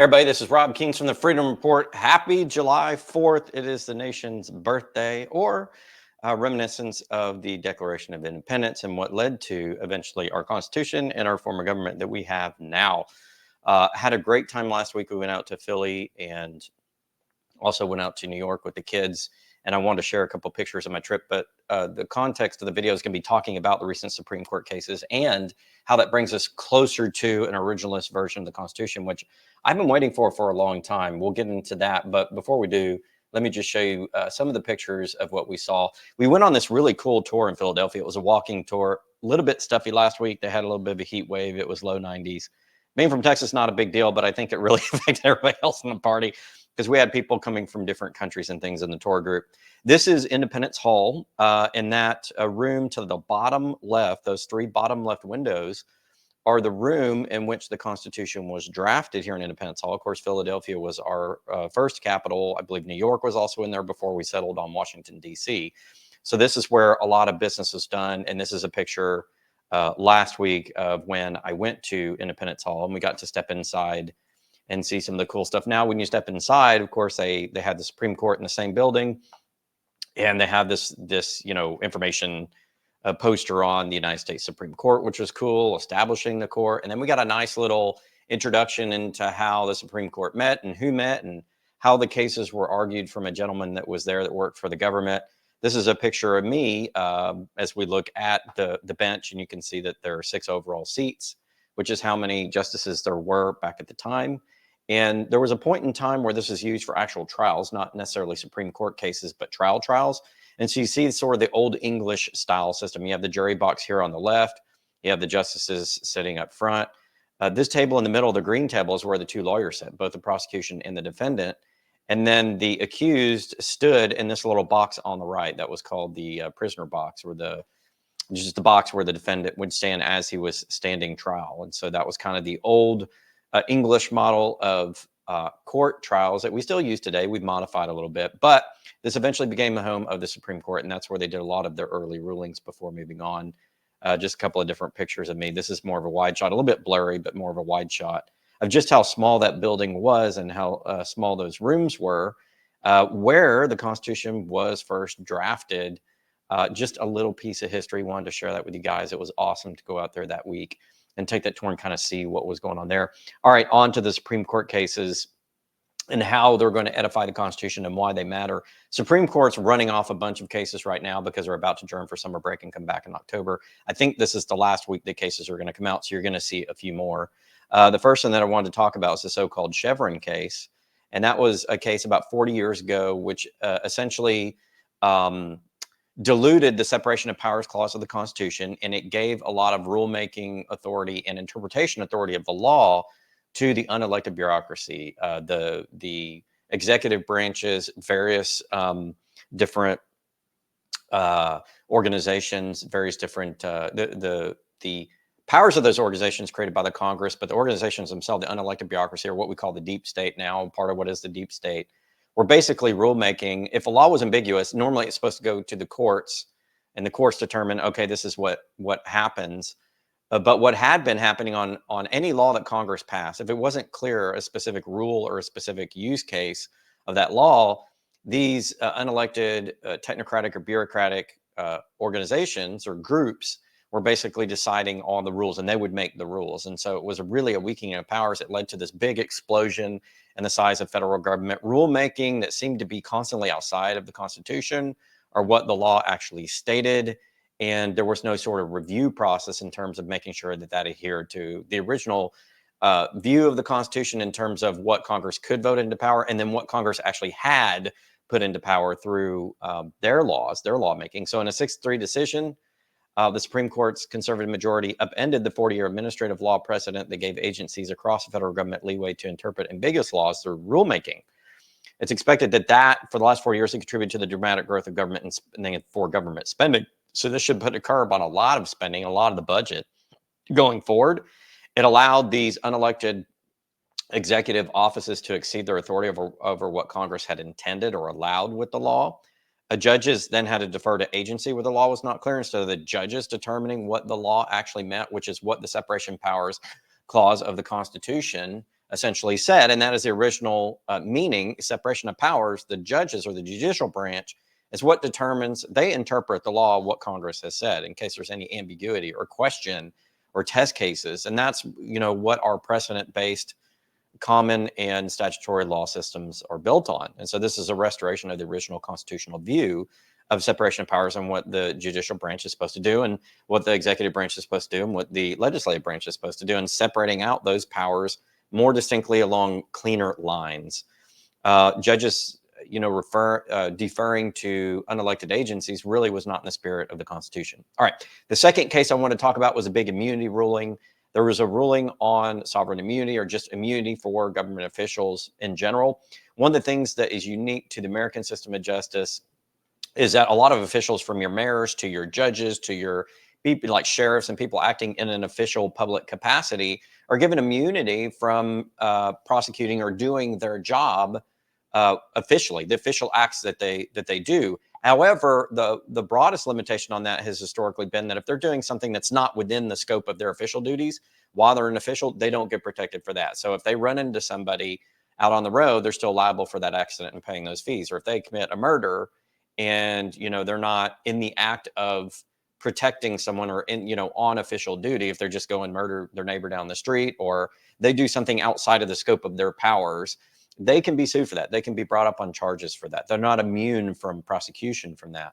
Everybody, this is Rob Kings from the Freedom Report. Happy July 4th. It is the nation's birthday, or reminiscence of the Declaration of Independence and what led to eventually our Constitution and our form of government that we have now. Had a great time last week. We went out to Philly and also went out to New York with the kids. And I wanted to share a couple pictures of my trip, but the context of the video is going to be talking about the recent Supreme Court cases and how that brings us closer to an originalist version of the Constitution, which I've been waiting for a long time. We'll get into that. But before we do, let me just show you some of the pictures of what we saw. We went on this really cool tour in Philadelphia. It was a walking tour, a little bit stuffy last week. They had a little bit of a heat wave. It was low 90s. Being from Texas, not a big deal, but I think it really affected everybody else in the party because we had people coming from different countries and things in the tour group. This is Independence Hall, and that room to the bottom left, those three bottom left windows, are the room in which the Constitution was drafted here in Independence Hall. Of course, Philadelphia was our first capital. I believe New York was also in there before we settled on Washington, D.C. So this is where a lot of business is done, and this is a picture last week of when I went to Independence Hall, and we got to step inside and see some of the cool stuff. Now, when you step inside, of course, they had the Supreme Court in the same building, and they have this information poster on the United States Supreme Court, which was cool, establishing the court. And then we got a nice little introduction into how the Supreme Court met and how the cases were argued from a gentleman that was there that worked for the government. This is a picture of me as we look at the bench, and you can see that there are 6 overall seats, which is how many justices there were back at the time. And there was a point in time where this was used for actual trials, not necessarily Supreme Court cases, but trials. And so you see sort of the old English style system. You have the jury box here on the left. You have the justices sitting up front. This table in the middle, the green table, is where the 2 lawyers sit, both the prosecution and the defendant. And then the accused stood in this little box on the right that was called the prisoner box, or just the box where the defendant would stand as he was standing trial. And so that was kind of the old English model of court trials that we still use today. We've modified a little bit, but this eventually became the home of the Supreme Court, and that's where they did a lot of their early rulings before moving on. Just a couple of different pictures of me. This is more of a wide shot, a little bit blurry, but more of a wide shot of just how small that building was and how small those rooms were, where the Constitution was first drafted. Just a little piece of history. Wanted to share that with you guys. It was awesome to go out there that week and take that tour and kind of see what was going on there. All right, on to the Supreme Court cases and how they're going to edify the Constitution and why they matter. Supreme Court's running off a bunch of cases right now because they're about to adjourn for summer break and come back in October. I think this is the last week the cases are going to come out, so you're going to see a few more. The first one that I wanted to talk about is the so-called Chevron case, and that was a case about 40 years ago, which essentially diluted the separation of powers clause of the Constitution, and it gave a lot of rulemaking authority and interpretation authority of the law to the unelected bureaucracy, the executive branches, various different organizations, various different the powers of those organizations created by the Congress, but the organizations themselves, the unelected bureaucracy, are what we call the deep state now. Part of what is the deep state, where basically rulemaking, if a law was ambiguous, normally it's supposed to go to the courts, and the courts determine, okay, this is what happens. But what had been happening on any law that Congress passed, if it wasn't clear a specific rule or a specific use case of that law, these unelected technocratic or bureaucratic organizations or groups were basically deciding on the rules, and they would make the rules. And so it was really a weakening of powers. It led to this big explosion in the size of federal government rulemaking that seemed to be constantly outside of the Constitution or what the law actually stated. And there was no sort of review process in terms of making sure that that adhered to the original view of the Constitution in terms of what Congress could vote into power, and then what Congress actually had put into power through their laws, their lawmaking. So in a 6-3 decision, the Supreme Court's conservative majority upended the 40-year administrative law precedent that gave agencies across the federal government leeway to interpret ambiguous laws through rulemaking. It's expected that for the last 4 years, it contributed to the dramatic growth of government and spending for government spending. So this should put a curb on a lot of spending, a lot of the budget going forward. It allowed these unelected executive offices to exceed their authority over what Congress had intended or allowed with the law. Judges then had to defer to agency where the law was not clear, instead of the judges determining what the law actually meant, which is what the separation powers clause of the Constitution essentially said, and that is the original meaning, separation of powers. The judges or the judicial branch is what determines, they interpret the law, what Congress has said, in case there's any ambiguity or question or test cases. And that's, what our precedent-based common and statutory law systems are built on. And so this is a restoration of the original constitutional view of separation of powers and what the judicial branch is supposed to do and what the executive branch is supposed to do and what the legislative branch is supposed to do, and separating out those powers more distinctly along cleaner lines. Judges, deferring to unelected agencies really was not in the spirit of the Constitution. All right. The second case I want to talk about was a big immunity ruling. There was a ruling on sovereign immunity, or just immunity for government officials in general. One of the things that is unique to the American system of justice is that a lot of officials, from your mayors to your judges to your people like sheriffs and people acting in an official public capacity, are given immunity from prosecuting or doing their job officially, the official acts that they do. However, the broadest limitation on that has historically been that if they're doing something that's not within the scope of their official duties while they're an official, they don't get protected for that. So if they run into somebody out on the road, they're still liable for that accident and paying those fees. Or if they commit a murder and they're not in the act of protecting someone or on official duty, if they're just going murder their neighbor down the street, or they do something outside of the scope of their powers, they can be sued for that. They can be brought up on charges for that. They're not immune from prosecution from that.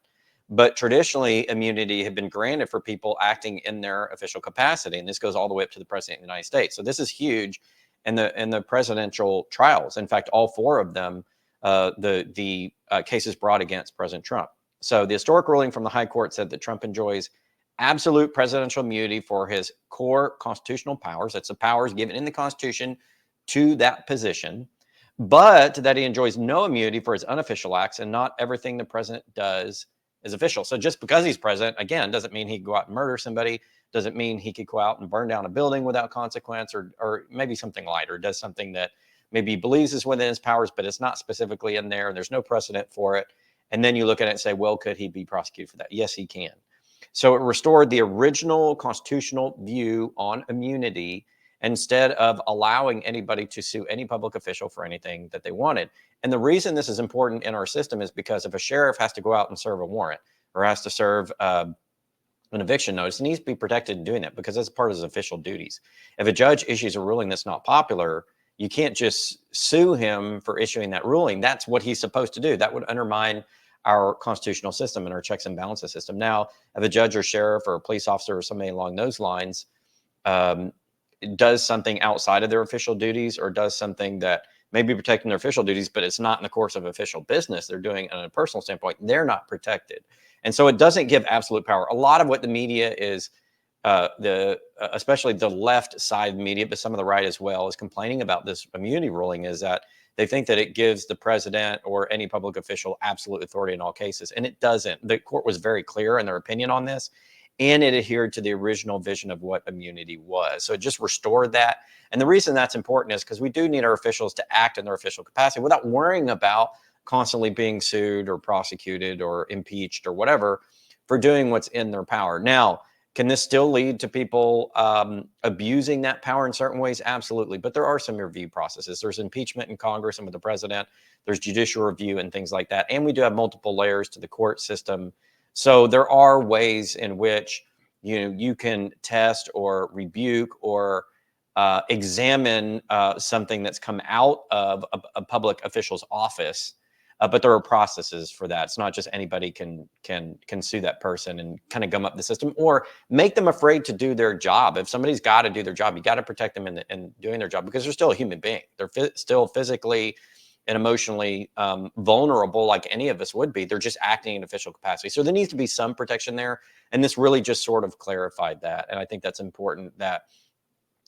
But traditionally, immunity had been granted for people acting in their official capacity, and this goes all the way up to the president of the United States. So this is huge in the presidential trials. In fact, all four of them, the cases brought against President Trump. So the historic ruling from the High Court said that Trump enjoys absolute presidential immunity for his core constitutional powers. That's the powers given in the Constitution to that position, but that he enjoys no immunity for his unofficial acts, and not everything the president does is official. So just because he's president, again, doesn't mean he can go out and murder somebody, doesn't mean he could go out and burn down a building without consequence, or maybe something lighter, does something that maybe he believes is within his powers, but it's not specifically in there, and there's no precedent for it. And then you look at it and say, well, could he be prosecuted for that? Yes, he can. So it restored the original constitutional view on immunity instead of allowing anybody to sue any public official for anything that they wanted. And the reason this is important in our system is because if a sheriff has to go out and serve a warrant, or has to serve an eviction notice, he needs to be protected in doing that because that's part of his official duties. If a judge issues a ruling that's not popular, you can't just sue him for issuing that ruling. That's what he's supposed to do. That would undermine our constitutional system and our checks and balances system. Now, if a judge or sheriff or a police officer or somebody along those lines does something outside of their official duties, or does something that may be protecting their official duties, but it's not in the course of official business, they're doing it on a personal standpoint, they're not protected. And so it doesn't give absolute power. A lot of what the media is, especially the left side media, but some of the right as well, is complaining about this immunity ruling, is that they think that it gives the president or any public official absolute authority in all cases. And it doesn't. The court was very clear in their opinion on this, and it adhered to the original vision of what immunity was. So it just restored that. And the reason that's important is because we do need our officials to act in their official capacity without worrying about constantly being sued or prosecuted or impeached or whatever for doing what's in their power. Now, can this still lead to people abusing that power in certain ways? Absolutely. But there are some review processes. There's impeachment in Congress and with the president. There's judicial review and things like that. And we do have multiple layers to the court system. So there are ways in which you can test or rebuke or examine something that's come out of a public official's office. But there are processes for that. It's not just anybody can sue that person and kind of gum up the system or make them afraid to do their job. If somebody's got to do their job, you got to protect them in doing their job, because they're still a human being. They're still physically and emotionally vulnerable, like any of us would be. They're just acting in official capacity. So there needs to be some protection there. And this really just sort of clarified that. And I think that's important, that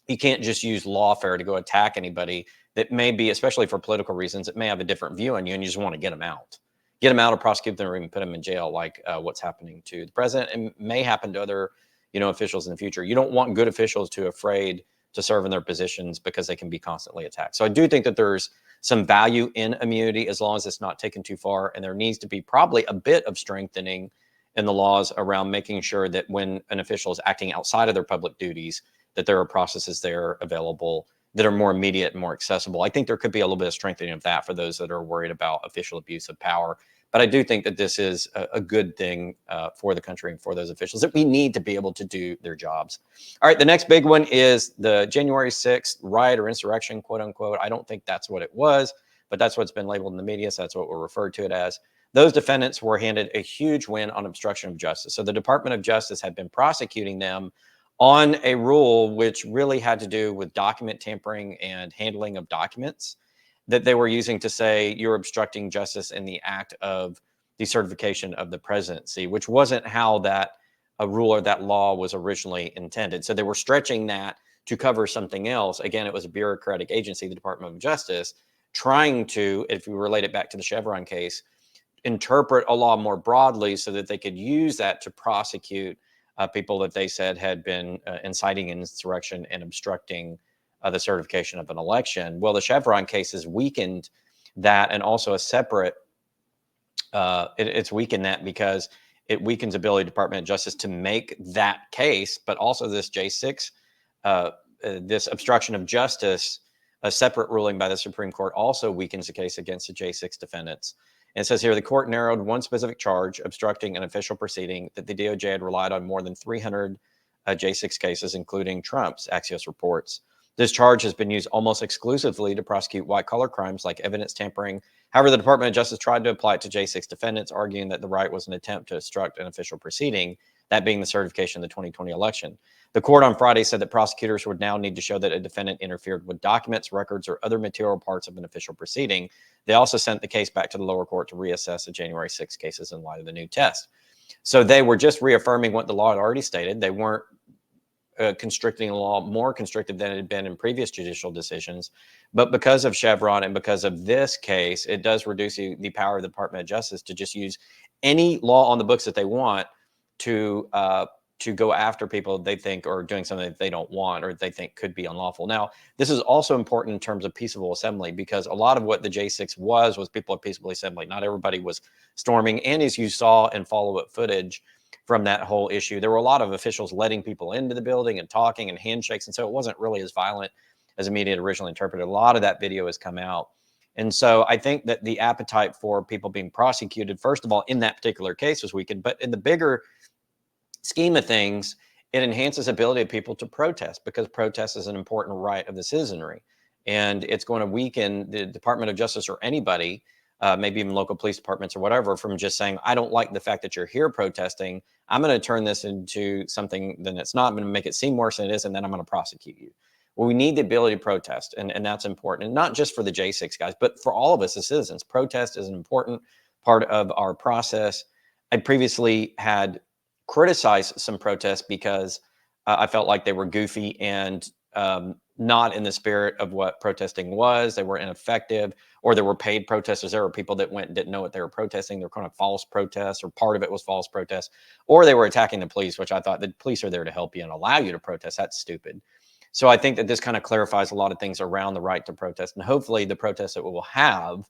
you can't just use lawfare to go attack anybody that may be, especially for political reasons, it may have a different view on you, and you just want to get them out or prosecute them, or even put them in jail, like what's happening to the president and may happen to other, officials in the future. You don't want good officials to afraid to serve in their positions because they can be constantly attacked. So I do think that there's some value in immunity as long as it's not taken too far. And there needs to be probably a bit of strengthening in the laws around making sure that when an official is acting outside of their public duties, that there are processes there available that are more immediate and more accessible. I think there could be a little bit of strengthening of that for those that are worried about official abuse of power. But I do think that this is a good thing for the country and for those officials, that we need to be able to do their jobs. All right, the next big one is the January 6th riot or insurrection, quote unquote. I don't think that's what it was, but that's what's been labeled in the media, so that's what we're referred to it as. Those defendants were handed a huge win on obstruction of justice. So the Department of Justice had been prosecuting them on a rule which really had to do with document tampering and handling of documents that they were using to say you're obstructing justice in the act of decertification of the presidency, which wasn't how that a rule or that law was originally intended. So they were stretching that to cover something else. Again, it was a bureaucratic agency, the Department of Justice, trying to, if we relate it back to the Chevron case, interpret a law more broadly so that they could use that to prosecute people that they said had been inciting insurrection and obstructing the certification of an election. Well, the Chevron case has weakened that, and also a separate, it's weakened that because it weakens ability of Department of Justice to make that case, but also this J6, this obstruction of justice, a separate ruling by the Supreme Court also weakens the case against the J6 defendants. And it says here, the court narrowed one specific charge, obstructing an official proceeding, that the DOJ had relied on more than 300 J6 cases, including Trump's, Axios reports. This charge has been used almost exclusively to prosecute white-collar crimes like evidence tampering. However, the Department of Justice tried to apply it to J6 defendants, arguing that the riot was an attempt to obstruct an official proceeding, that being the certification of the 2020 election. The court on Friday said that prosecutors would now need to show that a defendant interfered with documents, records, or other material parts of an official proceeding. They also sent the case back to the lower court to reassess the January 6 cases in light of the new test. So they were just reaffirming what the law had already stated. They weren't constricting the law more constrictive than it had been in previous judicial decisions. But because of Chevron and because of this case, it does reduce the power of the Department of Justice to just use any law on the books that they want to go after people they think are doing something that they don't want or they think could be unlawful. Now, this is also important in terms of peaceable assembly, because a lot of what the J6 was people of peaceable assembly. Not everybody was storming. And as you saw in follow-up footage from that whole issue, there were a lot of officials letting people into the building and talking and handshakes. And so it wasn't really as violent as the media had originally interpreted. A lot of that video has come out. And so I think that the appetite for people being prosecuted, first of all, in that particular case was weakened. But in the bigger scheme of things, it enhances ability of people to protest, because protest is an important right of the citizenry. And it's going to weaken the Department of Justice or anybody, maybe even local police departments or whatever, from just saying, I don't like the fact that you're here protesting. I'm going to turn this into something that it's not. I'm going to make it seem worse than it is, and then I'm going to prosecute you. Well, we need the ability to protest, and that's important. And not just for the J6 guys, but for all of us as citizens. Protest is an important part of our process. I previously had criticized some protests because I felt like they were goofy and not in the spirit of what protesting was. They were ineffective, or there were paid protesters. There were people that went and didn't know what they were protesting. They were kind of false protests, or part of it was false protests, or they were attacking the police, which I thought the police are there to help you and allow you to protest. That's stupid. So I think that this kind of clarifies a lot of things around the right to protest. And hopefully the protests that we will have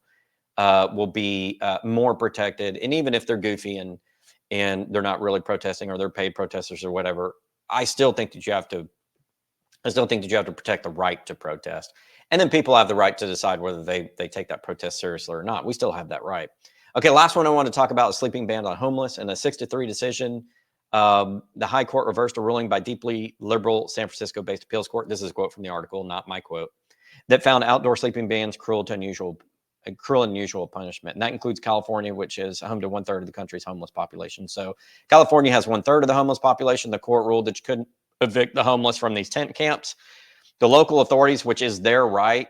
will be more protected. And even if they're goofy and they're not really protesting, or they're paid protesters or whatever, I still think that you have to protect the right to protest. And then people have the right to decide whether they take that protest seriously or not. We still have that right. Okay, last one I want to talk about is sleeping ban on homeless. In a 6-3 decision, the High Court reversed a ruling by deeply liberal San Francisco-based appeals court. This is a quote from the article, not my quote, that found outdoor sleeping bans cruel and unusual punishment. And that includes California, which is home to 1/3 of the country's homeless population. So California has 1/3 of the homeless population. The court ruled that you couldn't evict the homeless from these tent camps. The local authorities, which is their right,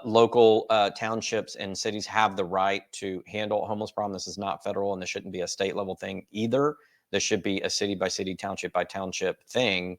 local townships and cities have the right to handle a homeless problem. This is not federal, and this shouldn't be a state level thing either. This should be a city by city, township by township thing.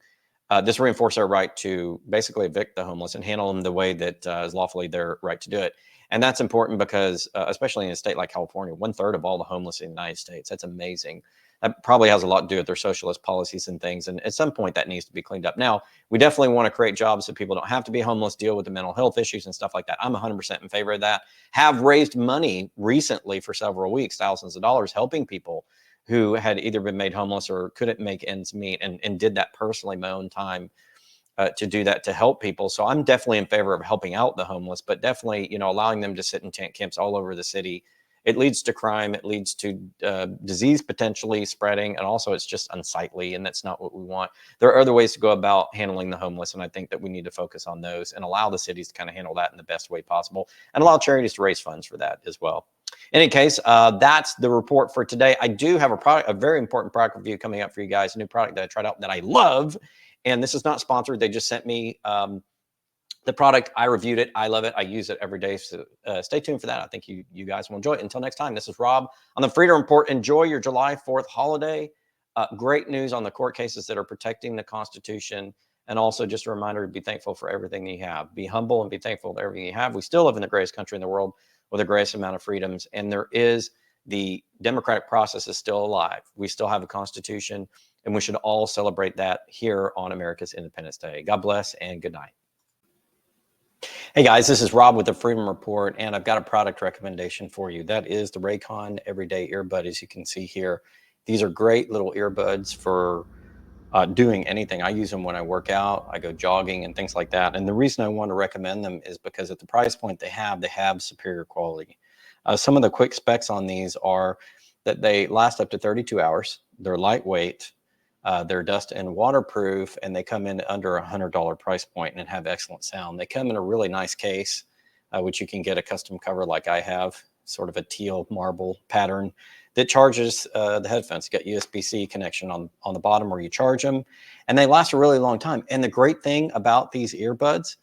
This reinforces our right to basically evict the homeless and handle them the way that is lawfully their right to do it. And that's important because, especially in a state like California, 1/3 of all the homeless in the United States, that's amazing. That probably has a lot to do with their socialist policies and things. And at some point that needs to be cleaned up. Now, we definitely want to create jobs so people don't have to be homeless, deal with the mental health issues and stuff like that. I'm 100% in favor of that. Have raised money recently for several weeks, thousands of dollars, helping people who had either been made homeless or couldn't make ends meet, and did that personally my own time to do that to help people. So I'm definitely in favor of helping out the homeless, but definitely, allowing them to sit in tent camps all over the city. It leads to crime. It leads to disease potentially spreading, and also it's just unsightly, and that's not what we want. There are other ways to go about handling the homeless, and I think that we need to focus on those and allow the cities to kind of handle that in the best way possible, and allow charities to raise funds for that as well. In any case, that's the report for today. I do have a very important product review coming up for you guys. A new product that I tried out that I love, and this is not sponsored. They just sent me the product. I reviewed it. I love it. I use it every day. So stay tuned for that. I think you guys will enjoy it. Until next time, this is Rob on the Freedom Report. Enjoy your July 4th holiday. Great news on the court cases that are protecting the Constitution. And also just a reminder to be thankful for everything you have. Be humble and be thankful for everything you have. We still live in the greatest country in the world with the greatest amount of freedoms. And the democratic process is still alive. We still have a Constitution, and we should all celebrate that here on America's Independence Day. God bless and good night. Hey guys, this is Rob with the Freedom Report, and I've got a product recommendation for you. That is the Raycon Everyday Earbud, as you can see here. These are great little earbuds for doing anything. I use them when I work out, I go jogging and things like that. And the reason I want to recommend them is because at the price point they have superior quality. Some of the quick specs on these are that they last up to 32 hours. They're lightweight. They're dust and waterproof, and they come in under $100 price point and have excellent sound. They come in a really nice case, which you can get a custom cover like I have, sort of a teal marble pattern that charges the headphones. You got USB-C connection on the bottom where you charge them, and they last a really long time. And the great thing about these earbuds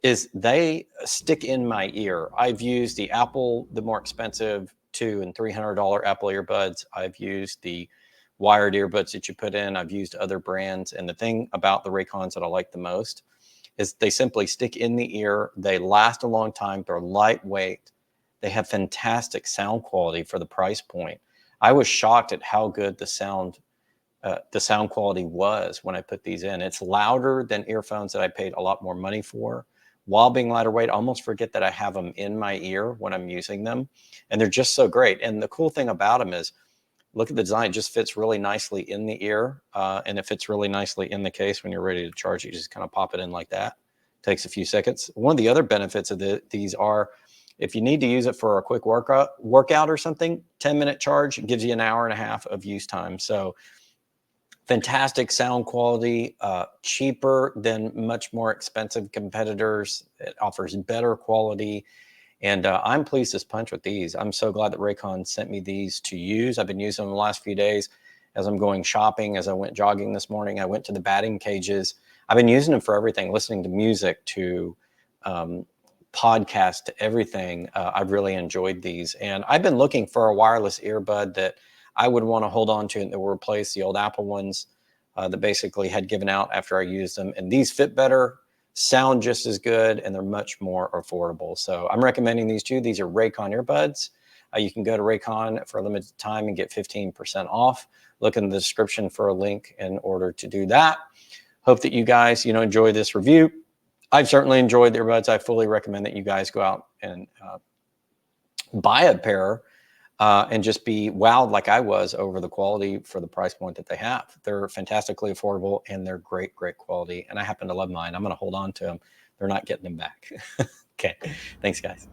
is they stick in my ear. I've used the more expensive $200 and $300 Apple earbuds. I've used the wired earbuds that you put in. I've used other brands. And the thing about the Raycons that I like the most is they simply stick in the ear. They last a long time. They're lightweight. They have fantastic sound quality for the price point. I was shocked at how good the sound quality was when I put these in. It's louder than earphones that I paid a lot more money for. While being lighter weight, I almost forget that I have them in my ear when I'm using them. And they're just so great. And the cool thing about them is, look at the design. It just fits really nicely in the ear, and it fits really nicely in the case. When you're ready to charge it, you just kind of pop it in like that. Takes a few seconds. One of the other benefits of these are, if you need to use it for a quick workout or something, 10-minute charge gives you an hour and a half of use time. So fantastic sound quality, cheaper than much more expensive competitors. It offers better quality. And I'm pleased as punch with these. I'm so glad that Raycon sent me these to use. I've been using them the last few days as I'm going shopping, as I went jogging this morning. I went to the batting cages. I've been using them for everything, listening to music, to podcast, to everything. I've really enjoyed these. And I've been looking for a wireless earbud that I would want to hold on to and that will replace the old Apple ones that basically had given out after I used them. And these fit better, sound just as good, and they're much more affordable. So I'm recommending these two. These are Raycon earbuds. You can go to Raycon for a limited time and get 15% off. Look in the description for a link in order to do that. Hope that you guys, enjoy this review. I've certainly enjoyed the earbuds. I fully recommend that you guys go out and buy a pair and just be wowed like I was over the quality for the price point that they have. They're fantastically affordable, and they're great, great quality. And I happen to love mine. I'm going to hold on to them. They're not getting them back. Okay. Thanks, guys.